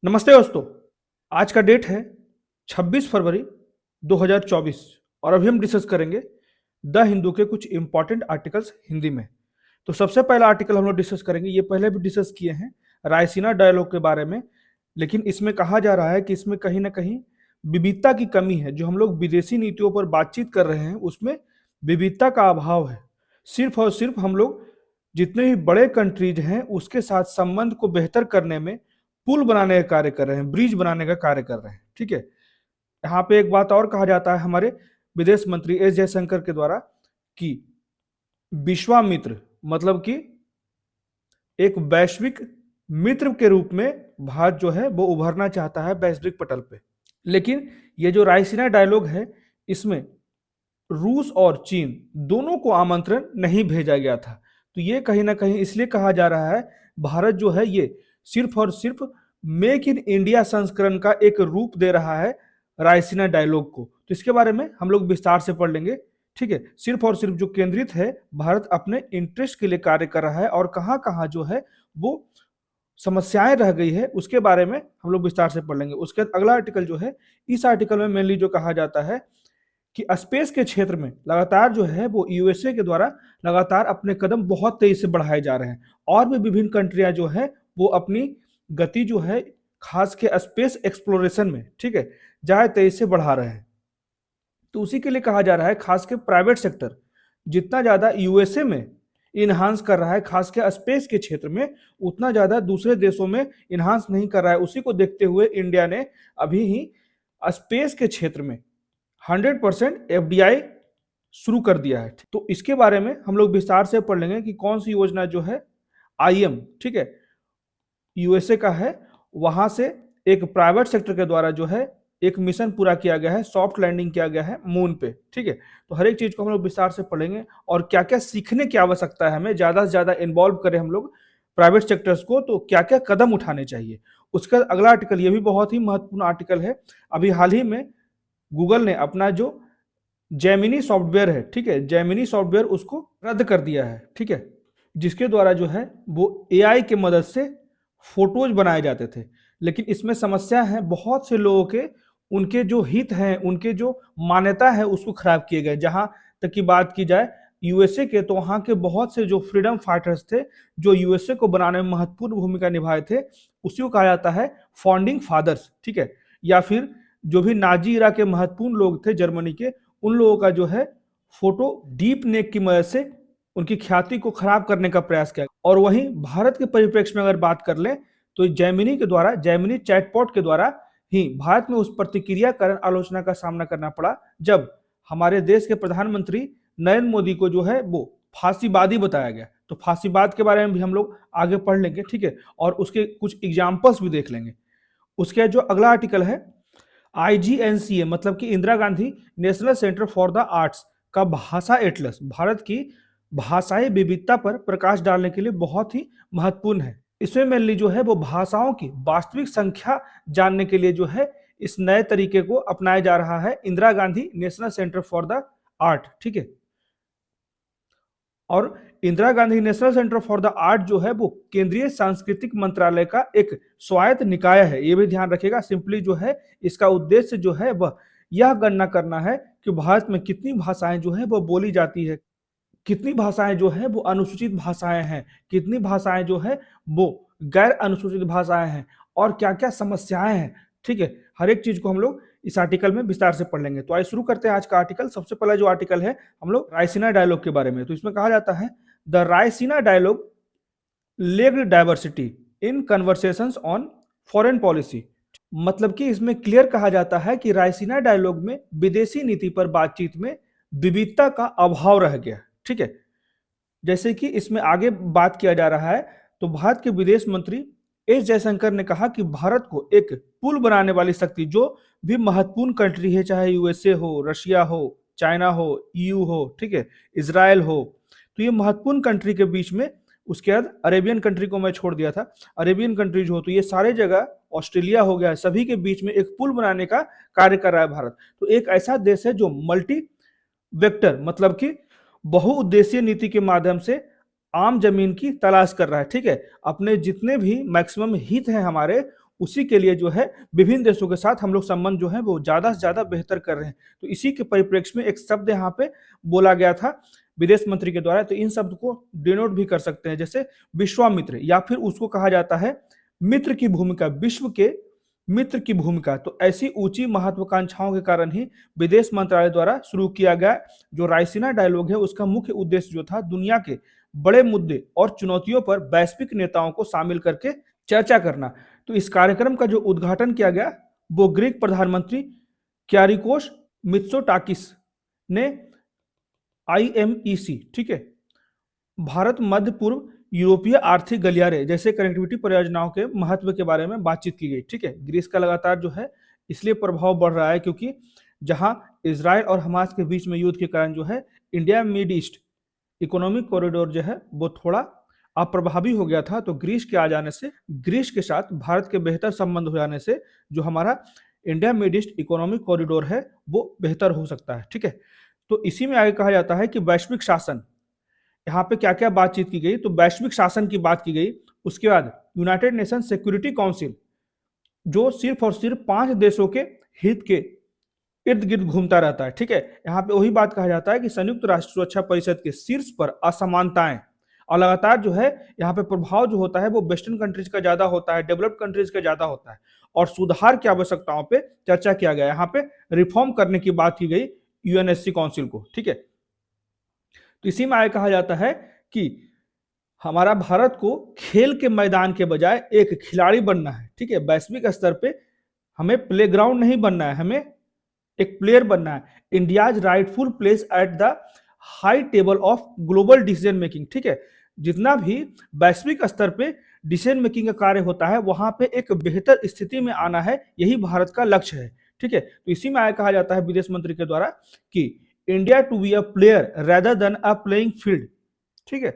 नमस्ते दोस्तों। आज का डेट है 26 फरवरी 2024 और अभी हम डिस्कस करेंगे द हिंदू के कुछ इंपॉर्टेंट आर्टिकल्स हिंदी में। तो सबसे पहला आर्टिकल हम लोग डिस्कस करेंगे, ये पहले भी डिस्कस किए हैं, रायसीना डायलॉग के बारे में। लेकिन इसमें कहा जा रहा है कि इसमें कहीं ना कहीं विविधता की कमी है। जो हम लोग विदेशी नीतियों पर बातचीत कर रहे हैं उसमें विविधता का अभाव है। सिर्फ और सिर्फ हम लोग जितने भी बड़े कंट्रीज हैं उसके साथ संबंध को बेहतर करने में पुल बनाने का कार्य कर रहे हैं, ब्रिज बनाने का कार्य कर रहे हैं। ठीक है। यहाँ पे एक बात और कहा जाता है हमारे विदेश मंत्री एस जयशंकर के द्वारा कि विश्वामित्र मतलब कि एक वैश्विक मित्र के रूप में भारत जो है वो उभरना चाहता है वैश्विक पटल पे। लेकिन ये जो रायसीना डायलॉग है इसमें रूस और चीन दोनों को आमंत्रण नहीं भेजा गया था। तो ये कहीं ना कहीं इसलिए कहा जा रहा है भारत जो है ये सिर्फ और सिर्फ मेक इन इंडिया संस्करण का एक रूप दे रहा है रायसीना डायलॉग को। तो इसके बारे में हम लोग विस्तार से पढ़ लेंगे। ठीक है। सिर्फ और सिर्फ जो केंद्रित है भारत अपने इंटरेस्ट के लिए कार्य कर रहा है और कहां कहां जो है वो समस्याएं रह गई है उसके बारे में हम लोग विस्तार से पढ़ लेंगे। उसके बाद अगला आर्टिकल जो है, इस आर्टिकल में मेनली जो कहा जाता है कि स्पेस के क्षेत्र में लगातार जो है वो यूएसए के द्वारा लगातार अपने कदम बहुत तेजी से बढ़ाए जा रहे हैं और भी विभिन्न कंट्रियां जो है वो अपनी गति जो है खास के स्पेस एक्सप्लोरेशन में, ठीक है, ज्यादा तेजी से बढ़ा रहे हैं। तो उसी के लिए कहा जा रहा है खास के प्राइवेट सेक्टर जितना ज्यादा यूएसए में इन्हांस कर रहा है खास के स्पेस के क्षेत्र में, उतना ज्यादा दूसरे देशों में इन्हांस नहीं कर रहा है। उसी को देखते हुए इंडिया ने अभी ही स्पेस के क्षेत्र में 100% एफडीआई शुरू कर दिया है। तो इसके बारे में हम लोग विस्तार से पढ़ लेंगे कि कौन सी योजना जो है आईएम, ठीक है, यूएसए का है, वहां से एक प्राइवेट सेक्टर के द्वारा जो है एक मिशन पूरा किया गया है, सॉफ्ट लैंडिंग किया गया है मून पे। ठीक है। तो हर एक चीज को हम लोग विस्तार से पढ़ेंगे और क्या क्या सीखने की आवश्यकता है, हमें ज्यादा से ज्यादा इन्वॉल्व करें हम लोग प्राइवेट सेक्टर्स को, तो क्या क्या कदम उठाने चाहिए। उसका अगला आर्टिकल, ये भी बहुत ही महत्वपूर्ण आर्टिकल है। अभी हाल ही में गूगल ने अपना जो जेमिनी सॉफ्टवेयर है, ठीक है, जेमिनी सॉफ्टवेयर उसको रद्द कर दिया है। ठीक है। जिसके द्वारा जो है वो एआई के मदद से फोटोज बनाए जाते थे। लेकिन इसमें समस्या है, बहुत से लोगों के उनके जो हित हैं, उनके जो मान्यता है उसको खराब किए गए। जहां तक की बात की जाए यूएसए के, तो वहां के बहुत से जो फ्रीडम फाइटर्स थे जो यूएसए को बनाने में महत्वपूर्ण भूमिका निभाए थे, उसी को कहा जाता है फाउंडिंग फादर्स। ठीक है। या फिर जो भी नाजी इरा के महत्वपूर्ण लोग थे जर्मनी के, उन लोगों का जो है फोटो डीप नेक की मदद से उनकी ख्याति को खराब करने का प्रयास किया। और वहीं भारत के परिप्रेक्ष्य में अगर बात कर लें तो जैमिनी के द्वारा, जैमिनी चैटबॉट के द्वारा ही भारत में उस प्रतिक्रिया कारण आलोचना का सामना करना पड़ा जब हमारे देश के प्रधानमंत्री नरेंद्र मोदी को जो है वो फांसीवादी बताया गया। तो फांसीवाद के बारे में भी हम लोग आगे पढ़ लेंगे। ठीक है। और उसके कुछ एग्जाम्पल्स भी देख लेंगे। उसके जो अगला आर्टिकल है आईजीएनसीए मतलब कि Indira Gandhi national centre for the arts का भाषा एटलस भारत की भाषाई विविधता पर प्रकाश डालने के लिए बहुत ही महत्वपूर्ण है। इसमें मेनली जो है वो भाषाओं की वास्तविक संख्या जानने के लिए जो है इस नए तरीके को अपनाया जा रहा है, Indira Gandhi national centre for the art. ठीक है। और Indira Gandhi national centre for the art जो है वो केंद्रीय सांस्कृतिक मंत्रालय का एक स्वायत्त निकाय है, ये भी ध्यान रखिएगा। सिंपली जो है इसका उद्देश्य जो है वह यह गणना करना है कि भारत में कितनी भाषाएं जो है वो बोली जाती है, कितनी भाषाएं जो है वो अनुसूचित भाषाएं हैं, कितनी भाषाएं जो है वो गैर अनुसूचित भाषाएं हैं और क्या क्या समस्याएं हैं। ठीक है। हर एक चीज को हम लोग इस आर्टिकल में विस्तार से पढ़ लेंगे। तो आइए शुरू करते हैं आज का आर्टिकल। सबसे पहला जो आर्टिकल है हम लोग रायसीना डायलॉग के बारे में। तो इसमें कहा जाता है the Raisina dialogue legged diversity in conversations on foreign policy. मतलब कि इसमें क्लियर कहा जाता है कि रायसीना डायलॉग में विदेशी नीति पर बातचीत में विविधता का अभाव रह गया। ठीक है। जैसे कि इसमें आगे बात किया जा रहा है तो भारत के विदेश मंत्री एस जयशंकर ने कहा कि भारत को एक पुल बनाने वाली शक्ति जो भी महत्वपूर्ण कंट्री है, चाहे यूएसए हो, रशिया हो, चाइना हो, ईयू हो, ठीक है, इजराइल हो, तो ये महत्वपूर्ण कंट्री के बीच में, उसके बाद अरेबियन कंट्री को मैं छोड़ दिया था, अरेबियन कंट्रीज हो, तो ये सारे जगह, ऑस्ट्रेलिया हो गया, सभी के बीच में एक पुल बनाने का कार्य कर रहा है भारत। तो एक ऐसा देश है जो मल्टी वेक्टर मतलब कि बहुउद्देशीय नीति के माध्यम से आम जमीन की तलाश कर रहा है। ठीक है। अपने जितने भी मैक्सिमम हित हैं हमारे, उसी के लिए जो है विभिन्न देशों के साथ हम लोग संबंध जो है वो ज्यादा से ज्यादा बेहतर कर रहे हैं। तो इसी के परिप्रेक्ष्य में एक शब्द यहाँ पे बोला गया था विदेश मंत्री के द्वारा, तो इन शब्द को डिनोट भी कर सकते हैं, जैसे विश्वामित्र, या फिर उसको कहा जाता है मित्र की भूमिका, विश्व के मित्र की भूमिका। तो ऐसी ऊंची महत्वाकांक्षाओं के कारण ही विदेश मंत्रालय द्वारा शुरू किया गया जो रायसीना डायलॉग है, उसका मुख्य उद्देश्य जो था दुनिया के बड़े मुद्दे और चुनौतियों पर वैश्विक नेताओं को शामिल करके चर्चा करना। तो इस कार्यक्रम का जो उद्घाटन किया गया वो ग्रीक प्रधानमंत्री क्यारिकोस मित्सोटाकिस ने IMEC, ठीक है, भारत मध्य पूर्व यूरोपीय आर्थिक गलियारे जैसे कनेक्टिविटी परियोजनाओं के महत्व के बारे में बातचीत की गई। ठीक है, ग्रीस का लगातार जो है इसलिए प्रभाव बढ़ रहा है क्योंकि जहां इजराइल और हमास के बीच में युद्ध के कारण जो है India mid east economic corridor जो है वो थोड़ा अप्रभावी हो गया था। तो ग्रीस के आ जाने से, ग्रीस के साथ भारत के बेहतर संबंध हो जाने से जो हमारा India mid east economic corridor है वो बेहतर हो सकता है। ठीक है, तो इसी में आगे कहा जाता है कि वैश्विक शासन, यहाँ पे क्या क्या बातचीत की गई, तो वैश्विक शासन की बात की गई। उसके बाद यूनाइटेड नेशन सिक्योरिटी काउंसिल जो सिर्फ और सिर्फ 5 देशों के हित के इर्द गिर्द घूमता रहता है। ठीक है, यहाँ पे वही बात कहा जाता है कि संयुक्त राष्ट्र सुरक्षा परिषद के शीर्ष पर असमानताएं और लगातार जो है यहाँ पे प्रभाव जो होता है वो वेस्टर्न कंट्रीज का ज्यादा होता है, डेवलप्ड कंट्रीज का ज्यादा होता है, और सुधार की आवश्यकताओं पे चर्चा किया गया। यहाँ पे रिफॉर्म करने की बात की गई यूएनएससी काउंसिल को। ठीक है, तो इसी में आगे कहा जाता है कि हमारा भारत को खेल के मैदान के बजाय एक खिलाड़ी बनना है। ठीक है, वैश्विक स्तर पे हमें प्लेग्राउंड नहीं बनना है, हमें एक प्लेयर बनना है। India's rightful place at the high table of global decision making. ठीक है, जितना भी वैश्विक स्तर पे डिसीजन मेकिंग का कार्य होता है वहां पे एक बेहतर स्थिति में आना है, यही भारत का लक्ष्य है। ठीक है, तो इसी में आगे कहा जाता है विदेश मंत्री के द्वारा कि India to be a player rather than a playing field. ठीक है,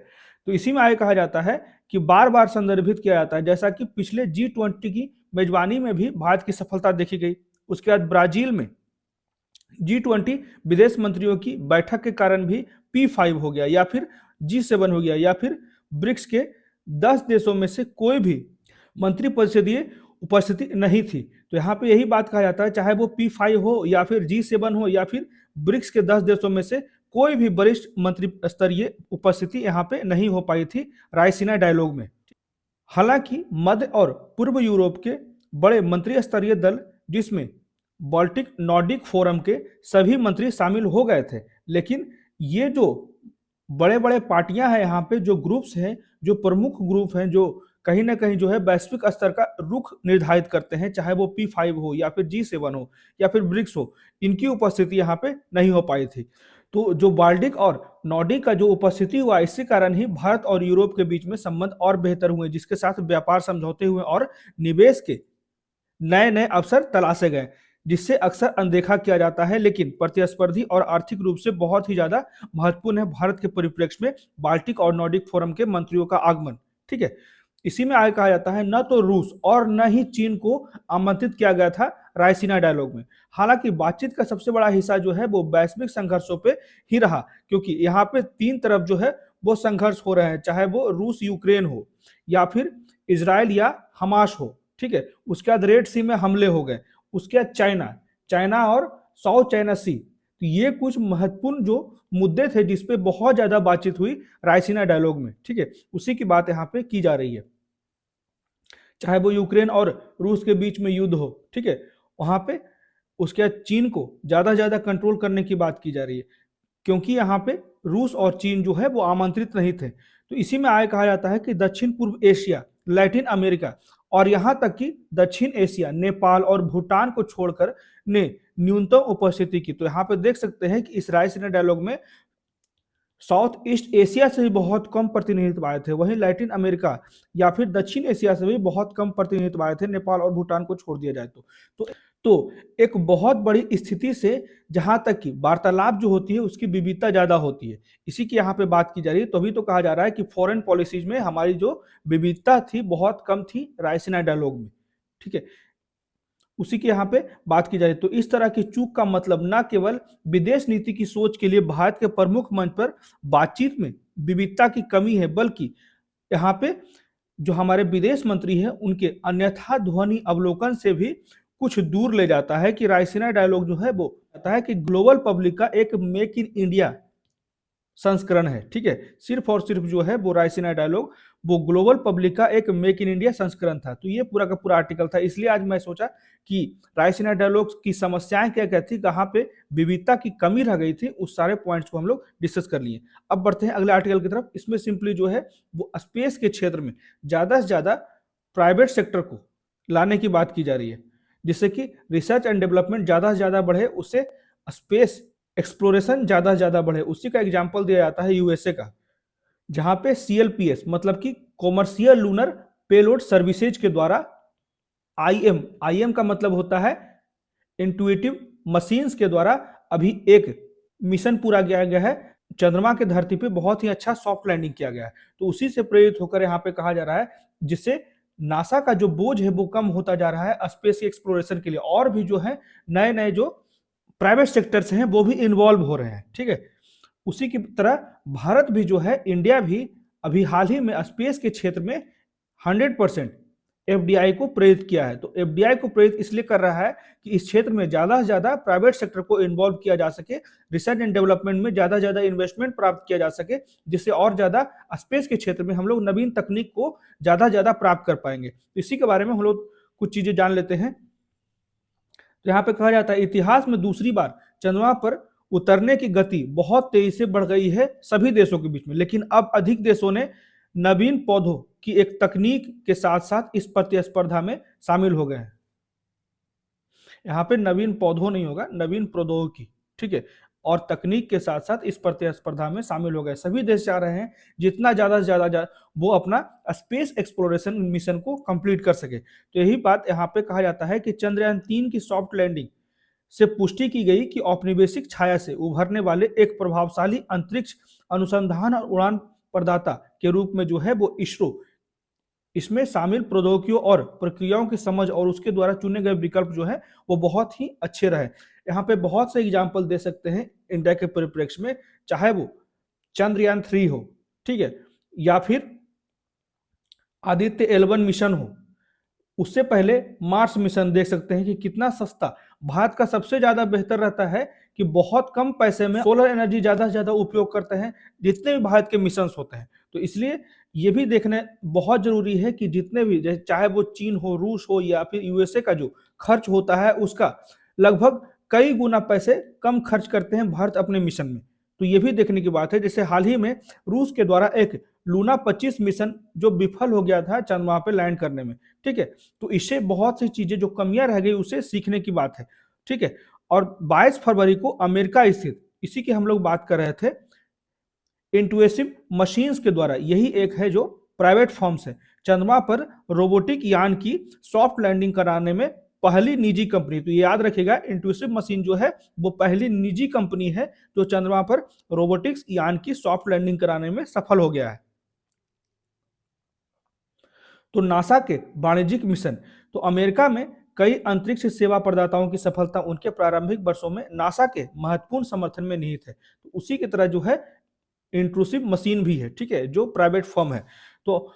तो इसी में आगे कहा जाता है कि बार बार संदर्भित किया जाता है, जैसा कि पिछले G20 की मेजबानी में भी भारत की सफलता देखी गई। उसके बाद ब्राजील में G20 विदेश मंत्रियों की बैठक के कारण भी P5 हो गया, या फिर G7 हो गया, या फिर ब्रिक्स के 10 देशों में से कोई भी मंत्रिपरिषदीय उपस्थिति नहीं थी। तो यहाँ पे यही बात कहा जाता है, चाहे वो P5 हो या फिर G7 हो या फिर ब्रिक्स के 10 देशों में से कोई भी वरिष्ठ मंत्री स्तरीय उपस्थिति यहाँ पे नहीं हो पाई थी रायसीना डायलॉग में। हालांकि मध्य और पूर्व यूरोप के बड़े मंत्री स्तरीय दल जिसमें बाल्टिक नॉर्डिक फोरम के सभी मंत्री शामिल हो गए थे, लेकिन ये जो बड़े बड़े पार्टियां हैं यहाँ पे, जो ग्रुप्स हैं, जो प्रमुख ग्रुप हैं, जो कहीं ना कहीं जो है वैश्विक स्तर का रुख निर्धारित करते हैं, चाहे वो P5 हो या फिर G7 हो या फिर ब्रिक्स हो, इनकी उपस्थिति यहाँ पे नहीं हो पाई थी। तो जो बाल्टिक और नॉर्डिक का जो उपस्थिति हुआ, इसी कारण ही भारत और यूरोप के बीच में संबंध और बेहतर हुए, जिसके साथ व्यापार समझौते हुए और निवेश के नए नए अवसर तलाशे गए, जिससे अक्सर अनदेखा किया जाता है, लेकिन प्रतिस्पर्धी और आर्थिक रूप से बहुत ही ज्यादा महत्वपूर्ण है भारत के परिप्रेक्ष्य में बाल्टिक और नॉर्डिक फोरम के मंत्रियों का आगमन। ठीक है, इसी में आगे कहा जाता है न तो रूस और न ही चीन को आमंत्रित किया गया था रायसीना डायलॉग में। हालांकि बातचीत का सबसे बड़ा हिस्सा जो है वो वैश्विक संघर्षों पे ही रहा, क्योंकि यहाँ पे 3 तरफ जो है वो संघर्ष हो रहे हैं, चाहे वो रूस यूक्रेन हो या फिर इजराइल या हमास हो। ठीक है, उसके बाद रेड सी में हमले हो गए, उसके बाद चाइना और साउथ चाइना सी। तो ये कुछ महत्वपूर्ण जो मुद्दे थे जिसपे बहुत ज्यादा बातचीत हुई रायसीना डायलॉग में। ठीक है, उसी की बात यहाँ पे की जा रही है, चाहे वो यूक्रेन और रूस के बीच में युद्ध हो। ठीक है, वहां पे उसके बाद चीन को ज्यादा से ज्यादा कंट्रोल करने की बात की जा रही है, क्योंकि यहाँ पे रूस और चीन जो है वो आमंत्रित नहीं थे। तो इसी में आगे कहा जाता है कि दक्षिण पूर्व एशिया, लैटिन अमेरिका और यहाँ तक कि दक्षिण एशिया, नेपाल और भूटान को छोड़कर ने न्यूनतम उपस्थिति की। तो यहाँ पे देख सकते हैं कि इस रायसीना डायलॉग में साउथ ईस्ट एशिया से भी बहुत कम प्रतिनिधित्व आए थे, वहीं लैटिन अमेरिका या फिर दक्षिण एशिया से भी बहुत कम प्रतिनिधित्व आए थे, नेपाल और भूटान को छोड़ दिया जाए तो एक बहुत बड़ी स्थिति से जहां तक कि वार्तालाप जो होती है उसकी विविधता ज्यादा होती है, इसी की यहाँ पे बात की जा रही है। तभी तो कहा जा रहा है कि फॉरेन पॉलिसीज में हमारी जो विविधता थी बहुत कम थी रायसीना डायलॉग में। ठीक है, उसी की यहाँ पे बात की जाए। तो इस तरह की चूक का मतलब न केवल विदेश नीति की सोच के लिए भारत के प्रमुख मंच पर बातचीत में विविधता की कमी है, बल्कि यहाँ पे जो हमारे विदेश मंत्री हैं उनके अन्यथा ध्वनि अवलोकन से भी कुछ दूर ले जाता है कि रायसीना डायलॉग जो है वो कहता है कि ग्लोबल पब्लिक का एक मेक इन इंडिया संस्करण है। ठीक है, सिर्फ और सिर्फ जो है वो रायसीना डायलॉग वो ग्लोबल पब्लिक का एक मेक इन इंडिया संस्करण था। तो ये पूरा का पूरा आर्टिकल था, इसलिए आज मैं सोचा कि रायसीना डायलॉग की समस्याएं क्या क्या थी, कहाँ पे विविधता की कमी रह गई थी, उस सारे पॉइंट्स को हम लोग डिस्कस कर लिए। अब बढ़ते हैं अगले आर्टिकल की तरफ। इसमें सिंपली जो है वो स्पेस के क्षेत्र में ज्यादा से ज्यादा प्राइवेट सेक्टर को लाने की बात की जा रही है, जिससे कि रिसर्च एंड डेवलपमेंट ज्यादा से ज्यादा बढ़े, उससे स्पेस एक्सप्लोरेशन ज्यादा से ज्यादा बढ़े। उसी का एग्जाम्पल दिया जाता है यूएसए का, जहां पे सीएलपीएस मतलब कि कॉमर्शियल लूनर पेलोड सर्विसेज के द्वारा आईएम का मतलब होता है इंट्यूटिव मशीन्स के द्वारा अभी एक मिशन पूरा किया गया है। चंद्रमा के धरती पे बहुत ही अच्छा सॉफ्ट लैंडिंग किया गया है। तो उसी से प्रेरित होकर यहाँ पे कहा जा रहा है, जिससे नासा का जो बोझ है वो कम होता जा रहा है स्पेस एक्सप्लोरेशन के लिए, और भी जो है नए नए जो प्राइवेट सेक्टर्स हैं वो भी इन्वॉल्व हो रहे हैं। ठीक है, उसी की तरह भारत भी जो है, इंडिया भी अभी हाल ही में स्पेस के क्षेत्र में 100% एफडीआई को प्रेरित किया है। तो एफडीआई को प्रेरित इसलिए कर रहा है कि इस क्षेत्र में ज्यादा से ज्यादा प्राइवेट सेक्टर को इन्वॉल्व किया जा सके, रिसर्च एंड डेवलपमेंट में ज्यादा से ज्यादा इन्वेस्टमेंट प्राप्त किया जा सके, जिससे और ज्यादा स्पेस के क्षेत्र में हम लोग नवीन तकनीक को ज्यादा से ज्यादा प्राप्त कर पाएंगे। इसी के बारे में हम लोग कुछ चीजें जान लेते हैं। यहाँ पे कहा जाता है, इतिहास में दूसरी बार चंद्रमा पर उतरने की गति बहुत तेजी से बढ़ गई है सभी देशों के बीच में, लेकिन अब अधिक देशों ने नवीन पौधों की एक तकनीक के साथ साथ इस प्रतिस्पर्धा में शामिल हो गए हैं। यहाँ पे नवीन पौधों नहीं होगा, नवीन प्रौद्योगिकी। ठीक है, और तकनीक के साथ साथ इस प्रतिस्पर्धा में शामिल हो गए। सभी देश चाह रहे हैं जितना ज्यादा से ज्यादा वो अपना स्पेस एक्सप्लोरेशन मिशन को कंप्लीट कर सके। तो यही बात यहाँ पे कहा जाता है कि चंद्रयान-3 की सॉफ्ट लैंडिंग से पुष्टि की गई कि औपनिवेशिक छाया से उभरने वाले एक प्रभावशाली अंतरिक्ष अनुसंधान और उड़ान प्रदाता के रूप में जो है वो इसरो, इसमें शामिल प्रौद्योगिकियों और प्रक्रियाओं की समझ और उसके द्वारा चुने गए विकल्प जो है वो बहुत ही अच्छे रहे। यहाँ पे बहुत से एग्जाम्पल दे सकते हैं इंडिया के परिप्रेक्ष्य में, चाहे वो चंद्रयान-3 हो, ठीक है, या फिर आदित्य L1 मिशन हो, उससे पहले मार्स मिशन देख सकते हैं कि कितना सस्ता, भारत का सबसे ज्यादा बेहतर रहता है कि बहुत कम पैसे में सोलर एनर्जी ज्यादा से ज्यादा उपयोग करते हैं जितने भी भारत के मिशन होते हैं। तो इसलिए ये भी देखना बहुत जरूरी है कि जितने भी, चाहे वो चीन हो, रूस हो या फिर यूएसए का जो खर्च होता है उसका लगभग कई गुना पैसे कम खर्च करते हैं भारत अपने मिशन में। तो ये भी देखने की बात है। जैसे हाल ही में रूस के द्वारा एक लूना 25 मिशन जो विफल हो गया था चंद्रमा पे लैंड करने में, ठीक है, तो इससे बहुत सी चीजें जो कमियां रह गई उसे सीखने की बात है। ठीक है, और 22 फरवरी को अमेरिका स्थित, इसी की हम लोग बात कर रहे थे, इंट्यूसिव मशीन्स के द्वारा, यही एक है जो प्राइवेट फर्म्स है, चंद्रमा पर रोबोटिक यान की सॉफ्ट लैंडिंग कराने में पहली निजी कंपनी। तो याद रखिएगा, इंट्यूसिव मशीन जो है वो पहली निजी कंपनी है जो चंद्रमा पर रोबोटिक्स यान की सॉफ्ट लैंडिंग कराने में सफल हो गया है। तो नासा के वाणिज्यिक मिशन, तो अमेरिका में कई अंतरिक्ष सेवा प्रदाताओं की सफलता उनके प्रारंभिक वर्षों में नासा के महत्वपूर्ण समर्थन में निहित है। तो उसी की तरह जो है इंट्रूसिव मशीन भी है, ठीक है, जो प्राइवेट फर्म है। तो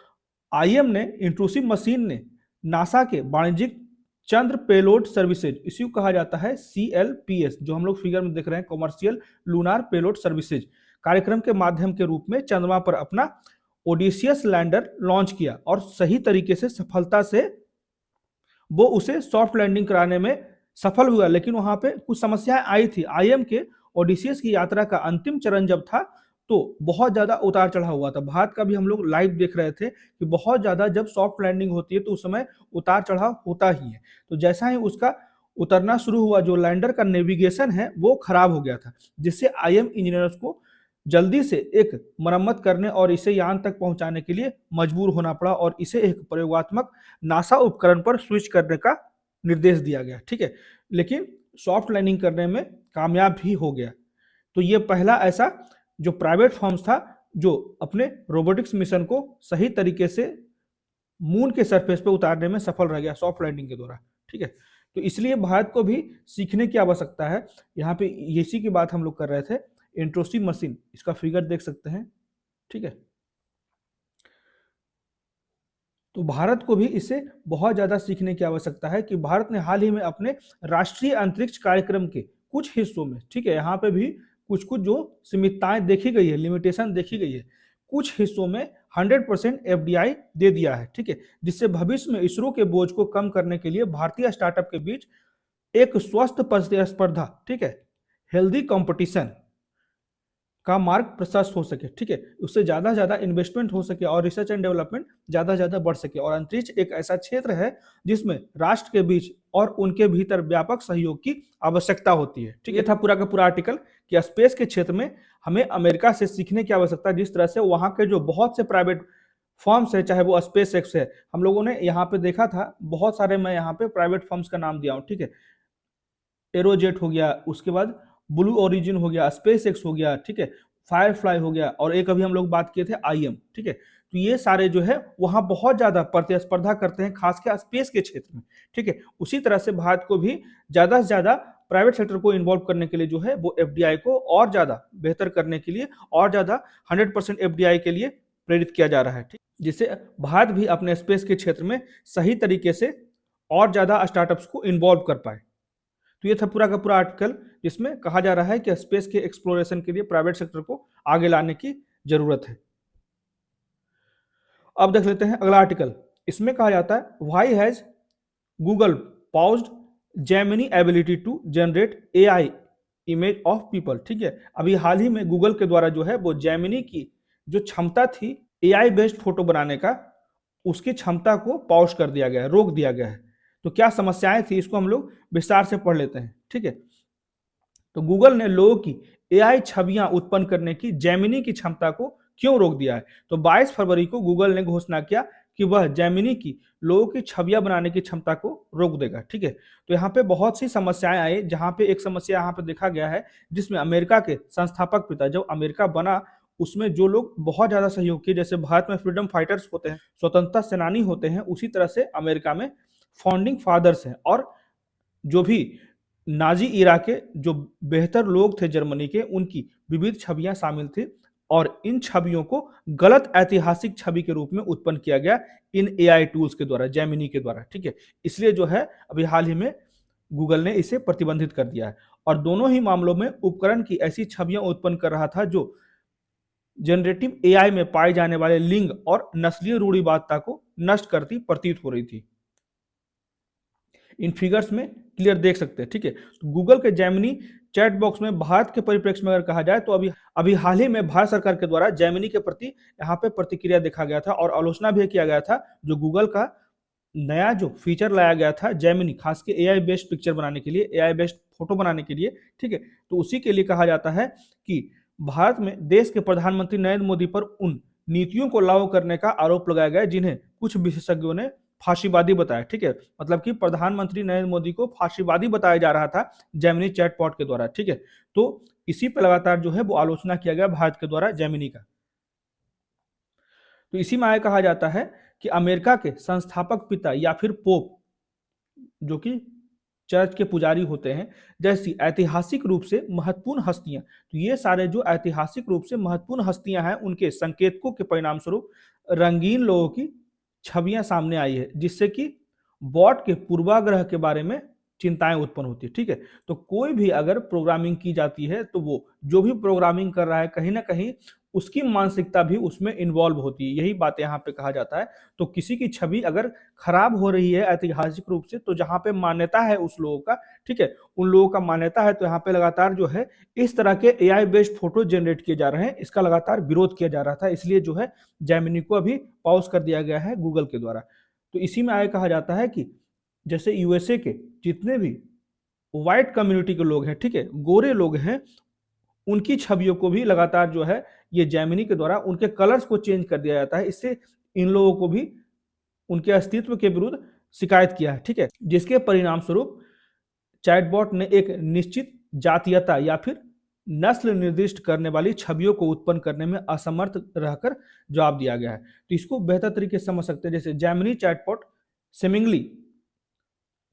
आईएम ने, इंट्रूसिव मशीन ने नासा के वाणिज्यिक चंद्र पेलोड सर्विसेज, इसी को कहा जाता है सीएलपीएस, जो हम लोग फिगर में देख रहे हैं, कॉमर्शियल लूनार पेलोड सर्विसेज, कार्यक्रम के माध्यम के रूप में चंद्रमा पर अपना ओडिसियस लैंडर लॉन्च किया और सही तरीके से सफलता से वो उसे सॉफ्ट लैंडिंग कराने में सफल हुआ। लेकिन वहां पे कुछ समस्याएं आई थी। आईएम के ओडिसियस की यात्रा का अंतिम चरण जब था तो बहुत ज्यादा उतार चढ़ाव हुआ था। भारत का भी हम लोग लाइव देख रहे थे कि बहुत ज्यादा जब सॉफ्ट लैंडिंग होती है तो उस समय उतार चढ़ाव होता ही है। तो जैसा ही उसका उतरना शुरू हुआ, जो लैंडर का नेविगेशन है वो खराब हो गया था, जिससे आईएम इंजीनियर्स को जल्दी से एक मरम्मत करने और इसे यान तक पहुंचाने के लिए मजबूर होना पड़ा और इसे एक प्रयोगात्मक नासा उपकरण पर स्विच करने का निर्देश दिया गया। ठीक है, लेकिन सॉफ्ट लैंडिंग करने में कामयाब भी हो गया। तो ये पहला ऐसा जो प्राइवेट फर्म्स था जो अपने रोबोटिक्स मिशन को सही तरीके से मून के सरफेस पे उतारने में सफल रह गया सॉफ्ट लैंडिंग के द्वारा। ठीक है, तो इसलिए भारत को भी सीखने की आवश्यकता है। यहाँ पे इसी की बात हम लोग कर रहे थे, इंट्रोसिव मशीन, इसका फिगर देख सकते हैं। ठीक है, तो भारत को भी इससे बहुत ज़्यादा सीखने की आवश्यकता है कि भारत ने हाल ही में अपने राष्ट्रीय अंतरिक्ष कार्यक्रम के कुछ हिस्सों में, ठीक है, यहाँ पे भी कुछ-कुछ जो सीमितताएँ देखी गई है, लिमिटेशन देखी गई है, कुछ हिस्सों में 100% एफडीआई दे दिया है, ठीक है? जिससे भविष्य में इसरो के बोझ को कम करने के लिए भारतीय स्टार्टअप के बीच एक स्वस्थ प्रतिस्पर्धा, ठीक है, हेल्दी कंपटीशन का मार्ग प्रशस्त हो सके, ठीक है, उससे ज़्यादा से ज़्यादा इन्वेस्टमेंट हो सके और रिसर्च एंड डेवलपमेंट ज़्यादा से ज़्यादा बढ़ सके। और अंतरिक्ष एक ऐसा क्षेत्र है जिसमें राष्ट्र के बीच और उनके भीतर व्यापक सहयोग की आवश्यकता होती है, ठीक है। ये था पूरा का पूरा आर्टिकल कि स्पेस के क्षेत्र में हमें अमेरिका से सीखने की आवश्यकता है, जिस तरह से वहाँ के जो बहुत से प्राइवेट फर्म्स है, चाहे वो स्पेस एक्स है, हम लोगों ने यहाँ पे देखा था बहुत सारे, मैं यहाँ पे प्राइवेट फर्म्स का नाम दिया हूँ, ठीक है, एरोजेट हो गया, उसके बाद ब्लू ओरिजिन हो गया, स्पेस एक्स हो गया, ठीक है, फायरफ्लाई हो गया, और एक अभी हम लोग बात किए थे आईएम, ठीक है। तो ये सारे जो है वहां बहुत ज्यादा प्रतिस्पर्धा करते हैं, खासकर स्पेस के क्षेत्र में, ठीक है। उसी तरह से भारत को भी ज्यादा से ज्यादा प्राइवेट सेक्टर को इन्वॉल्व करने के लिए जो है वो एफडीआई को और ज्यादा बेहतर करने के लिए और ज्यादा 100% एफडीआई के लिए प्रेरित किया जा रहा है, ठीक, जिससे भारत भी अपने स्पेस के क्षेत्र में सही तरीके से और ज्यादा स्टार्टअप्स को इन्वॉल्व कर पाए। तो ये था पूरा का पूरा आर्टिकल जिसमें कहा जा रहा है कि स्पेस के एक्सप्लोरेशन के लिए प्राइवेट सेक्टर को आगे लाने की जरूरत है। अब देख लेते हैं अगला आर्टिकल। इसमें कहा जाता है why has Google paused Gemini ability to generate AI image of people, ठीक है। अभी हाल ही में गूगल के द्वारा जो है वो जेमिनी की जो क्षमता थी एआई बेस्ड फोटो बनाने का, उसकी क्षमता को पॉज कर दिया गया है, रोक दिया गया है। तो क्या समस्याएं थी इसको हम लोग विस्तार से पढ़ लेते हैं, ठीक है। तो गूगल ने लोगों की एआई छवियां उत्पन्न करने की जेमिनी की क्षमता को क्यों रोक दिया है? तो 22 फरवरी को गूगल ने घोषणा किया कि वह जेमिनी की लोगों की छवियां बनाने की क्षमता को रोक देगा, ठीक है। तो यहाँ पे बहुत सी समस्याएं आई, जहां पे एक समस्या यहाँ पे देखा गया है जिसमें अमेरिका के संस्थापक पिता, जब अमेरिका बना उसमें जो लोग बहुत ज्यादा सहयोग किए, जैसे भारत में फ्रीडम फाइटर्स होते हैं, स्वतंत्रता सेनानी होते हैं, उसी तरह से अमेरिका में फाउंडिंग फादर्स हैं, और जो भी नाजी इरा के जो बेहतर लोग थे जर्मनी के, उनकी विविध छवियां शामिल थी, और इन छवियों को गलत ऐतिहासिक छवि के रूप में उत्पन्न किया गया इन एआई टूल्स के द्वारा, जेमिनी के द्वारा, ठीक है। इसलिए जो है अभी हाल ही में गूगल ने इसे प्रतिबंधित कर दिया है, और दोनों ही मामलों में उपकरण की ऐसी छवियां उत्पन्न कर रहा था जो जनरेटिव एआई में पाए जाने वाले लिंग और नस्लीय रूढ़िवादिता को नष्ट करती प्रतीत हो रही थी। इन फिगर्स में क्लियर देख सकते हैं, ठीक है। तो गूगल के जेमिनी चैट बॉक्स में भारत के परिप्रेक्ष्य में अगर कहा जाए तो अभी हाल ही में भारत सरकार के द्वारा जेमिनी के प्रति यहाँ पे प्रतिक्रिया देखा गया था और आलोचना भी किया गया था। जो गूगल का नया जो फीचर लाया गया था जेमिनी, खास के एआई बेस्ड पिक्चर बनाने के लिए, एआई बेस्ड फोटो बनाने के लिए, ठीक है। तो उसी के लिए कहा जाता है कि भारत में देश के प्रधानमंत्री नरेंद्र मोदी पर उन नीतियों को लागू करने का आरोप लगाया गया जिन्हें कुछ विशेषज्ञों ने फांसीवादी बताया, ठीक है। मतलब कि प्रधानमंत्री नरेंद्र मोदी को फांसीवादी बताया जा रहा था जेमिनी चैटबॉट के द्वारा, ठीक है। तो इसी पर लगातार जो है वो आलोचना किया गया भारत के द्वारा जेमिनी का। तो इसी में आगे कहा जाता है कि अमेरिका के संस्थापक पिता या फिर पोप, जो कि चर्च के पुजारी होते हैं, जैसी ऐतिहासिक रूप से महत्वपूर्ण हस्तियां, तो ये सारे जो ऐतिहासिक रूप से महत्वपूर्ण हस्तियां हैं, उनके संकेतकों के परिणाम स्वरूप रंगीन लोगों की छवियां सामने आई है, जिससे कि बॉट के पूर्वाग्रह के बारे में चिंताएं उत्पन्न होती है, ठीक है। तो कोई भी अगर प्रोग्रामिंग की जाती है तो वो जो भी प्रोग्रामिंग कर रहा है कहीं ना कहीं उसकी मानसिकता भी उसमें इन्वॉल्व होती है, यही बात यहाँ पे कहा जाता है। तो किसी की छवि अगर खराब हो रही है ऐतिहासिक रूप से, तो जहाँ पे मान्यता है उस लोगों का, ठीक है, उन लोगों का मान्यता है, तो यहाँ पे लगातार जो है इस तरह के एआई बेस्ड फोटो जनरेट किए जा रहे हैं, इसका लगातार विरोध किया जा रहा था। इसलिए जो है जेमिनी को अभी पॉज कर दिया गया है गूगल के द्वारा। तो इसी में आगे कहा जाता है कि जैसे यूएसए के जितने भी व्हाइट कम्युनिटी के लोग हैं, ठीक है, गोरे लोग हैं, उनकी छवियों को भी लगातार जो है ये जेमिनी के द्वारा उनके कलर्स को चेंज कर दिया जाता है। इससे इन लोगों को भी उनके अस्तित्व के विरुद्ध शिकायत किया है, ठीक है, जिसके परिणाम स्वरूप चैटबॉट ने एक निश्चित जातीयता या फिर नस्ल निर्दिष्ट करने वाली छवियों को उत्पन्न करने में असमर्थ रहकर जवाब दिया गया है। तो इसको बेहतर तरीके से समझ सकते हैं, जैसे Gemini chatbot seemingly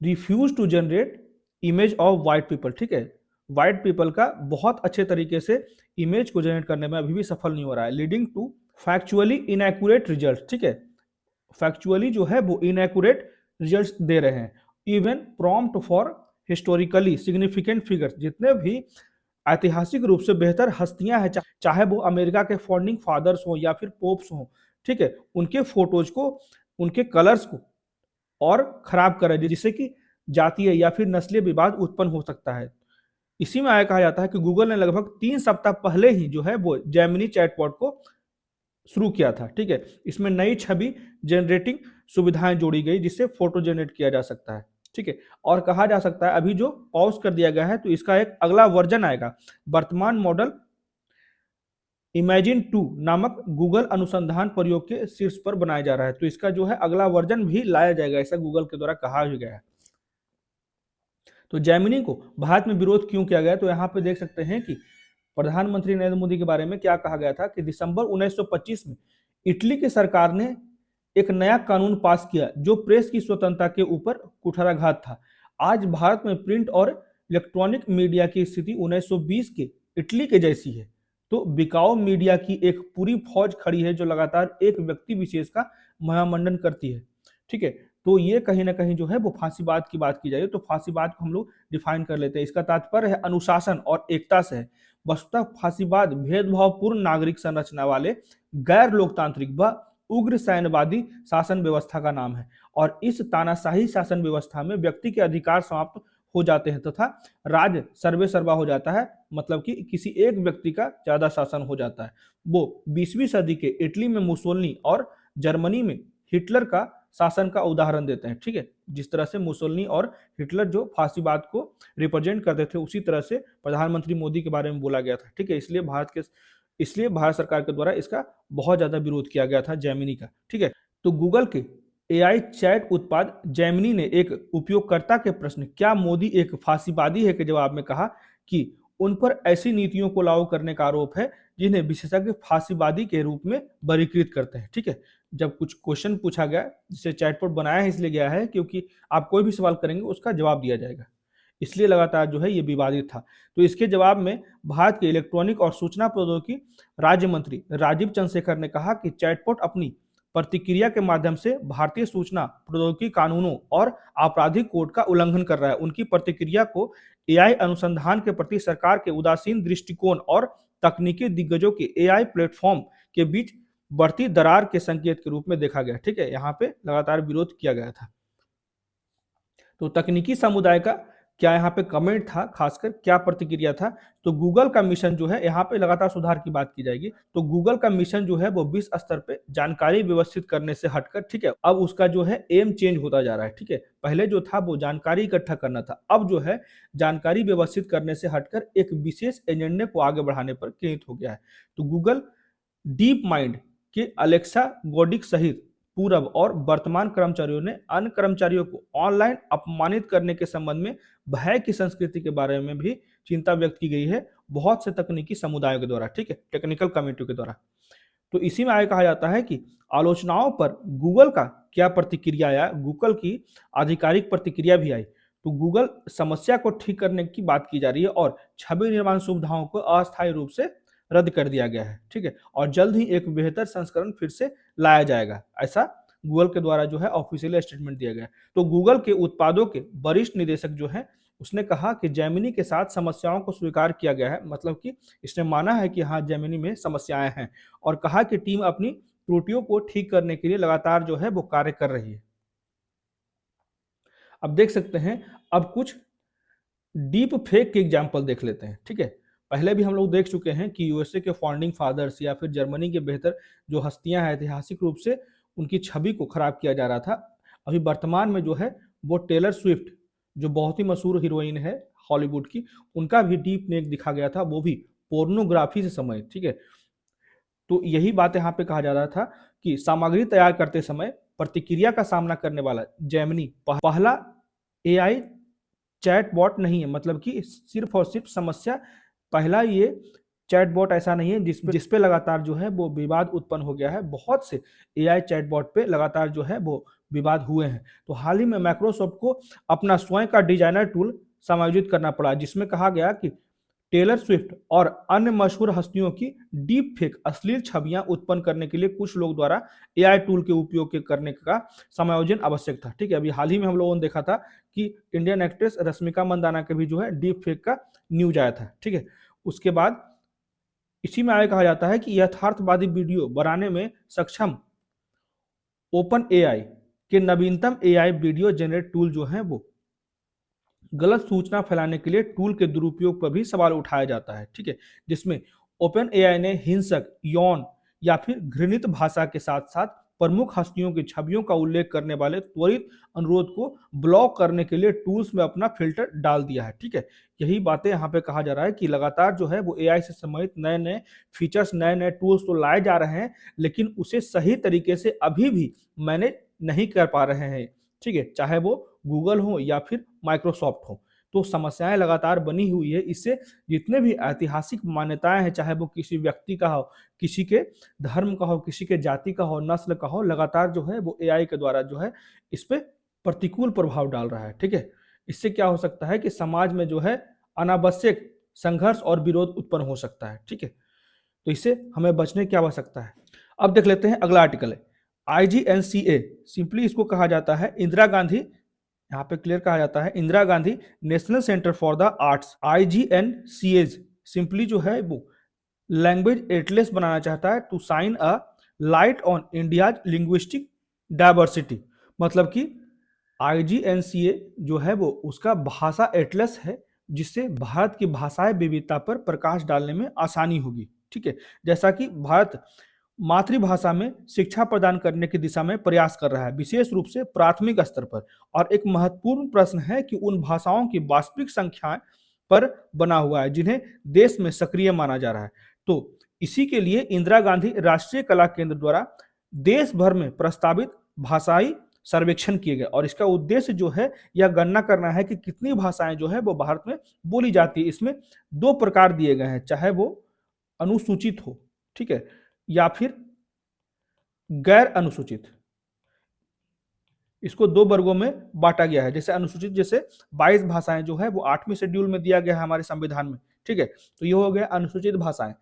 refuse to generate image of white people, ठीक है, व्हाइट पीपल का बहुत अच्छे तरीके से इमेज को जनरेट करने में अभी भी सफल नहीं हो रहा है, leading to factually inaccurate result, ठीक है, फैक्चुअली जो है वो इनएक्यूरेट रिजल्ट दे रहे हैं। Even prompt for historically significant figures, जितने भी ऐतिहासिक रूप से बेहतर हस्तियां हैं, चाहे वो अमेरिका के फाउंडिंग फादर्स हो या फिर पोप्स हो, ठीक है, उनके फोटोज को, उनके कलर्स को और खराब कर रहे हैं, जिससे कि जातीय या फिर नस्लीय विवाद उत्पन्न हो सकता है। इसी में आया कहा जाता है कि गूगल ने लगभग 3 सप्ताह पहले ही जो है वो जेमिनी चैटबॉट को शुरू किया था, ठीक है। इसमें नई छवि जनरेटिंग सुविधाएं जोड़ी गई, जिससे फोटो जनरेट किया जा सकता है, ठीक है। और कहा जा सकता है अभी जो पॉज कर दिया गया है, तो इसका एक अगला वर्जन आएगा। वर्तमान मॉडल इमेजिन 2 नामक गूगल अनुसंधान प्रयोग के शीर्ष पर बनाया जा रहा है, तो इसका जो है अगला वर्जन भी लाया जाएगा, ऐसा गूगल के द्वारा कहा भी गया है। तो जेमिनी को भारत में विरोध क्यों किया गया, तो यहाँ पे देख सकते हैं कि प्रधानमंत्री नरेंद्र मोदी के बारे में क्या कहा गया था कि दिसंबर 1925 में इटली की सरकार ने एक नया कानून पास किया जो प्रेस की स्वतंत्रता के ऊपर कुठाराघात था। आज भारत में प्रिंट और इलेक्ट्रॉनिक मीडिया की स्थिति 1920 के इटली के जैसी है। तो बिकाऊ मीडिया की एक पूरी फौज खड़ी है जो लगातार एक व्यक्ति विशेष का महामंडन करती है, ठीक है। तो ये कहीं ना कहीं जो है वो फांसीवाद की बात की जाए तो फांसीवाद को हम लोग डिफाइन कर लेते हैं। इसका तात्पर्य है अनुशासन और एकता से है। वस्तुतः फांसीवाद भेदभावपूर्ण नागरिक संरचना वाले गैर लोकतांत्रिक व उग्र सैन्यवादी शासन व्यवस्था का नाम है, और इस तानाशाही शासन व्यवस्था में व्यक्ति के अधिकार समाप्त हो जाते हैं तथा राज्य सर्वे सर्वा हो जाता है, मतलब कि किसी एक व्यक्ति का ज्यादा शासन हो जाता है। वो 20वीं सदी के इटली में मुसोलिनी और जर्मनी में हिटलर का शासन का उदाहरण देते हैं, ठीक है। जिस तरह से मुसोलिनी और हिटलर जो फांसीवाद को रिप्रेजेंट करते थे, उसी तरह से प्रधानमंत्री मोदी के बारे में बोला गया था, ठीक है। इसलिए भारत सरकार के द्वारा इसका बहुत ज्यादा विरोध किया गया था जेमिनी का, ठीक है। तो गूगल के एआई चैट उत्पाद जेमिनी ने एक उपयोगकर्ता के प्रश्न क्या मोदी एक फांसीवादी है के जवाब में कहा कि उन पर ऐसी नीतियों को लागू करने का आरोप है जिन्हें विशेषज्ञ फांसीवादी के रूप में वर्गीकृत करते हैं, ठीक है। जब कुछ क्वेश्चन पूछा गया, जिसे चैटबॉट बनाया है इसलिए गया है क्योंकि आप कोई भी सवाल करेंगे उसका जवाब दिया जाएगा, इसलिए लगातार जो है ये विवादित था। तो इसके जवाब में भारत के इलेक्ट्रॉनिक और सूचना प्रौद्योगिकी राज्य मंत्री राजीव चंद्रशेखर ने कहा कि चैटबॉट अपनी प्रतिक्रिया के माध्यम से भारतीय सूचना प्रौद्योगिकी कानूनों और आपराधिक कोड का उल्लंघन कर रहा है। उनकी प्रतिक्रिया को एआई अनुसंधान के प्रति सरकार के उदासीन दृष्टिकोण और तकनीकी दिग्गजों के एआई प्लेटफॉर्म के बीच बढ़ती दरार के संकेत के रूप में देखा गया, ठीक है। यहाँ पे लगातार विरोध किया गया था। तो तकनीकी समुदाय का क्या यहाँ पे कमेंट था, खासकर क्या प्रतिक्रिया था, तो गूगल का मिशन जो है यहाँ पे लगातार सुधार की बात की जाएगी। तो गूगल का मिशन जो है वो विश्व स्तर पे जानकारी व्यवस्थित करने से हटकर, ठीक है, अब उसका जो है एम चेंज होता जा रहा है, ठीक है। पहले जो था वो जानकारी इकट्ठा करना था, अब जो है जानकारी व्यवस्थित करने से हटकर एक विशेष एजेंडे को आगे बढ़ाने पर केंद्रित हो गया है। तो गूगल डीप माइंड के अलेक्सा गोडिक सहित पूर्व और वर्तमान कर्मचारियों ने अन्य कर्मचारियों को ऑनलाइन अपमानित करने के संबंध में भय की संस्कृति के बारे में भी चिंता व्यक्त की गई है बहुत से तकनीकी समुदायों के द्वारा, ठीक है, टेक्निकल कम्युनिटी के द्वारा। तो इसी में आगे कहा जाता है कि आलोचनाओं पर गूगल का क्या प्रतिक्रिया आया, गूगल की आधिकारिक प्रतिक्रिया भी आई। तो गूगल समस्या को ठीक करने की बात की जा रही है और छवि निर्माण सुविधाओं को अस्थायी रूप से रद्द कर दिया गया है, ठीक है, और जल्द ही एक बेहतर संस्करण फिर से लाया जाएगा, ऐसा गूगल के द्वारा जो है ऑफिशियल स्टेटमेंट दिया गया। तो गूगल के उत्पादों के वरिष्ठ निदेशक जो है उसने कहा कि जेमिनी के साथ समस्याओं को स्वीकार किया गया है, मतलब कि इसने माना है कि हाँ जेमिनी में समस्याएं हैं, और कहा कि टीम अपनी त्रुटियों को ठीक करने के लिए लगातार जो है वो कार्य कर रही है। अब देख सकते हैं, अब कुछ डीप फेक के एग्जाम्पल देख लेते हैं, ठीक है। पहले भी हम लोग देख चुके हैं कि यूएसए के फाउंडिंग फादर्स या फिर जर्मनी के बेहतर जो हस्तियां हैं ऐतिहासिक रूप से उनकी छवि को खराब किया जा रहा था। अभी वर्तमान में जो है वो टेलर स्विफ्ट जो बहुत ही मशहूर हीरोइन है हॉलीवुड की, उनका भी डीप नेक दिखा गया था, वो भी पोर्नोग्राफी से समय, ठीक है। तो यही बात यहाँ पे कहा जा रहा था कि सामग्री तैयार करते समय प्रतिक्रिया का सामना करने वाला जेमिनी पहला एआई चैटबॉट नहीं है, मतलब कि सिर्फ और सिर्फ समस्या पहला ये चैटबॉट ऐसा नहीं है जिसपे लगातार जो है वो विवाद उत्पन्न हो गया है। बहुत से एआई चैटबॉट पे लगातार जो है वो विवाद हुए हैं। तो हाल ही में माइक्रोसॉफ्ट को अपना स्वयं का डिजाइनर टूल समायोजित करना पड़ा, जिसमें कहा गया कि टेलर स्विफ्ट और अन्य मशहूर हस्तियों की डीप फेक अश्लील छवियां उत्पन्न करने के लिए कुछ लोग द्वारा एआई टूल के उपयोग के करने का समायोजन आवश्यक था। ठीक है, अभी हाल ही में हम लोगों ने देखा था कि इंडियन एक्ट्रेस रश्मिका मंदाना के भी जो है डीप फेक का न्यूज आया था। ठीक है, उसके बाद इसी में आगे कहा जाता है कि यथार्थवादी वीडियो बनाने में सक्षम ओपन एआई के नवीनतम एआई वीडियो जनरेट टूल जो है वो गलत सूचना फैलाने के लिए टूल के दुरुपयोग पर भी सवाल उठाया जाता है। ठीक है, जिसमें ओपन एआई ने हिंसक, यौन या फिर घृणित भाषा के साथ साथ प्रमुख हस्तियों की छवियों का उल्लेख करने वाले त्वरित अनुरोध को ब्लॉक करने के लिए टूल्स में अपना फिल्टर डाल दिया है। ठीक है, यही बातें यहाँ पे कहा जा रहा है कि लगातार जो है वो एआई से संबंधित नए नए फीचर्स, नए नए टूल्स तो लाए जा रहे हैं, लेकिन उसे सही तरीके से अभी भी मैनेज नहीं कर पा रहे हैं। ठीक है, चाहे वो गूगल हो या फिर माइक्रोसॉफ्ट हो, तो समस्याएं लगातार बनी हुई है। इससे जितने भी ऐतिहासिक मान्यताएं हैं, चाहे वो किसी व्यक्ति का हो, किसी के धर्म का हो, किसी के जाति का हो, नस्ल का हो, लगातार जो है वो एआई के द्वारा जो है इस पे प्रतिकूल प्रभाव डाल रहा है। ठीक है, इससे क्या हो सकता है कि समाज में जो है अनावश्यक संघर्ष और विरोध उत्पन्न हो सकता है। ठीक है, तो इससे हमें बचने की आवश्यकता है। अब देख लेते हैं अगला आर्टिकल है IGNCA। सिंपली इसको कहा जाता है इंदिरा गांधी, यहाँ पे क्लियर कहा जाता है Indira Gandhi national centre for the arts. IGNCA simply जो है वो लैंग्वेज एटलस बनाना चाहता है to shine a light on India's linguistic diversity. मतलब कि IGNCA जो है वो उसका भाषा एटलस है, जिससे भारत की भाषाई विविधता पर प्रकाश डालने में आसानी होगी। ठीक है, जैसा कि भारत मातृभाषा में शिक्षा प्रदान करने की दिशा में प्रयास कर रहा है, विशेष रूप से प्राथमिक स्तर पर। और एक महत्वपूर्ण प्रश्न है कि उन भाषाओं की वास्तविक संख्या पर बना हुआ है जिन्हें देश में सक्रिय माना जा रहा है। तो इसी के लिए इंदिरा गांधी राष्ट्रीय कला केंद्र द्वारा देश भर में प्रस्तावित भाषाई सर्वेक्षण किए गए, और इसका उद्देश्य जो है यह गणना करना है कि कितनी भाषाएं जो है वो भारत में बोली जाती है। इसमें दो प्रकार दिए गए हैं, चाहे वो अनुसूचित हो, ठीक है, या फिर गैर अनुसूचित। इसको दो वर्गों में बांटा गया है। जैसे अनुसूचित, जैसे 22 भाषाएं जो है वो 8वें शेड्यूल में दिया गया है हमारे संविधान में। ठीक है, तो ये हो गया अनुसूचित भाषाएं,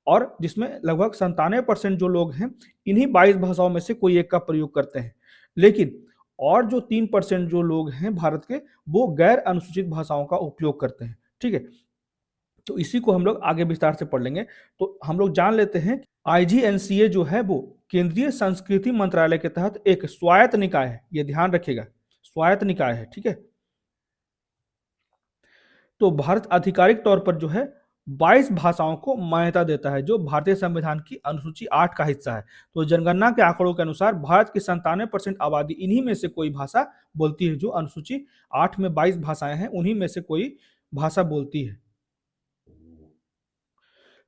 और जिसमें लगभग 97% जो लोग हैं इन्हीं 22 भाषाओं में से कोई एक का प्रयोग करते हैं। लेकिन और जो 3% जो लोग हैं भारत के, वो गैर अनुसूचित भाषाओं का उपयोग करते हैं। ठीक है, तो इसी को हम लोग आगे विस्तार से पढ़ लेंगे। तो हम लोग जान लेते हैं IGNCA जो है वो केंद्रीय संस्कृति मंत्रालय के तहत एक स्वायत्त निकाय है। ये ध्यान रखिएगा, स्वायत्त निकाय है। ठीक है, तो भारत आधिकारिक तौर पर जो है 22 भाषाओं को मान्यता देता है, जो भारतीय संविधान की अनुसूची 8 का हिस्सा है। तो जनगणना के आंकड़ों के अनुसार भारत की 97% आबादी इन्हीं में से कोई भाषा बोलती है। जो अनुसूची 8 में 22 भाषाएं हैं, उन्हीं में से कोई भाषा बोलती है।